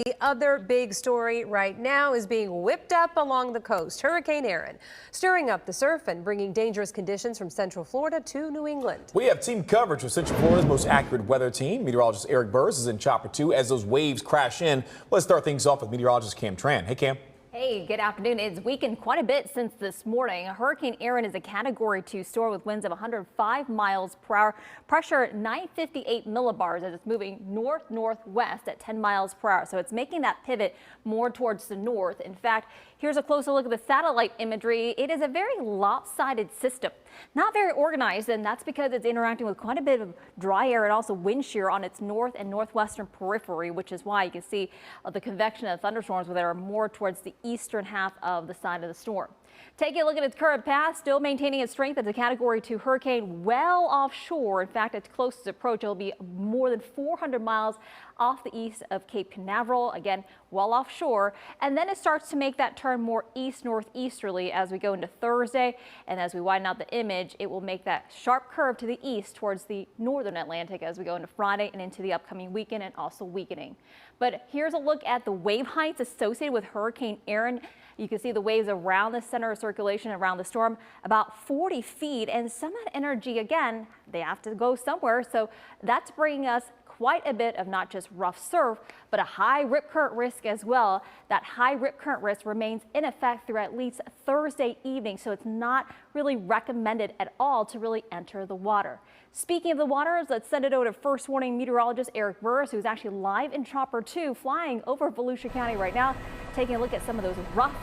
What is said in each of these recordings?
The other big story right now is being whipped up along the coast. Hurricane Erin stirring up the surf and bringing dangerous conditions from Central Florida to New England. We have team coverage with Central Florida's most accurate weather team. Meteorologist Eric Burris is in Chopper 2 as those waves crash in. Let's start things off with meteorologist Cam Tran. Hey, Cam. Hey, good afternoon. It's weakened quite a bit since this morning. Hurricane Erin is a Category 2 storm with winds of 105 miles per hour. Pressure 958 millibars as it's moving north-northwest at 10 miles per hour. So it's making that pivot more towards the north. In fact, here's a closer look at the satellite imagery. It is a very lopsided system. Not very organized, and that's because it's interacting with quite a bit of dry air and also wind shear on its north and northwestern periphery, which is why you can see the convection of thunderstorms that are more towards the eastern half of the side of the storm. Taking a look at its current path, still maintaining its strength as a Category 2 hurricane well offshore. In fact, its closest approach will be more than 400 miles off the east of Cape Canaveral, again, well offshore. And then it starts to make that turn more east-northeasterly as we go into Thursday. And as we widen out the image, it will make that sharp curve to the east towards the northern Atlantic as we go into Friday and into the upcoming weekend, and also weakening. But here's a look at the wave heights associated with Hurricane Erin. You can see the waves around the center of circulation around the storm, about 40 feet. And some of that energy, again, they have to go somewhere. So that's bringing us quite a bit of not just rough surf, but a high rip current risk as well. That high rip current risk remains in effect through at least Thursday evening. So it's not really recommended at all to really enter the water. Speaking of the waters, let's send it over to First Warning meteorologist Eric Burris, who's actually live in Chopper 2, flying over Volusia County right now, taking a look at some of those rough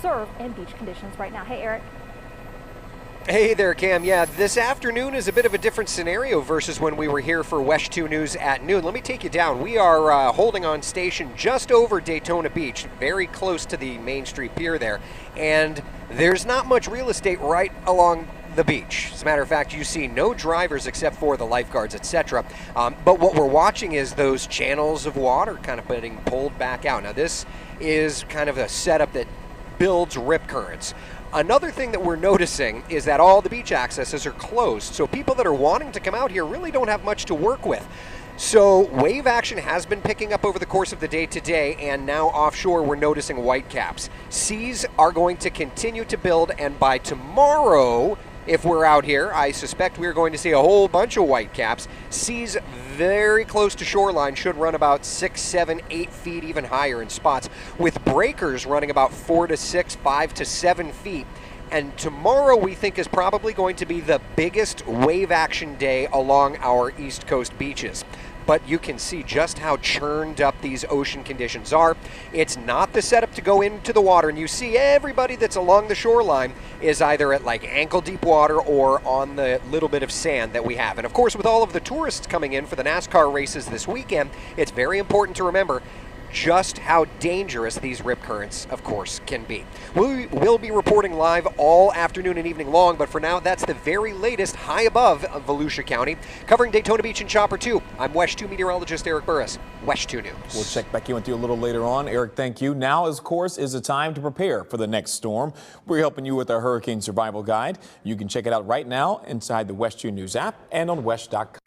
surf and beach conditions right now. Hey, Eric. Hey there, Cam. Yeah, this afternoon is a bit of a different scenario versus when we were here for WESH 2 News at noon. Let me take you down. We are holding on station just over Daytona Beach, very close to the Main Street Pier there, and there's not much real estate right along the beach. As a matter of fact, you see no drivers except for the lifeguards, etc. But what we're watching is those channels of water kind of getting pulled back out. Now, this is kind of a setup that builds rip currents. Another thing that we're noticing is that all the beach accesses are closed, so people that are wanting to come out here really don't have much to work with. So wave action has been picking up over the course of the day today, and now offshore we're noticing whitecaps. Seas are going to continue to build, and by tomorrow, if we're out here, I suspect we're going to see a whole bunch of whitecaps. Seas very close to shoreline should run about 6, 7, 8 feet, even higher in spots, with breakers running about 4 to 6, 5 to 7 feet. And tomorrow we think is probably going to be the biggest wave action day along our East Coast beaches. But you can see just how churned up these ocean conditions are. It's not the setup to go into the water, and you see everybody that's along the shoreline is either at like ankle deep water or on the little bit of sand that we have. And of course, with all of the tourists coming in for the NASCAR races this weekend, it's very important to remember just how dangerous these rip currents, of course, can be. We will be reporting live all afternoon and evening long, but for now, that's the very latest high above Volusia County. Covering Daytona Beach and Chopper 2, I'm WESH 2 meteorologist Eric Burris, WESH 2 News. We'll check back in with you a little later on. Eric, thank you. Now, of course, is the time to prepare for the next storm. We're helping you with our Hurricane Survival Guide. You can check it out right now inside the WESH 2 News app and on WESH.com.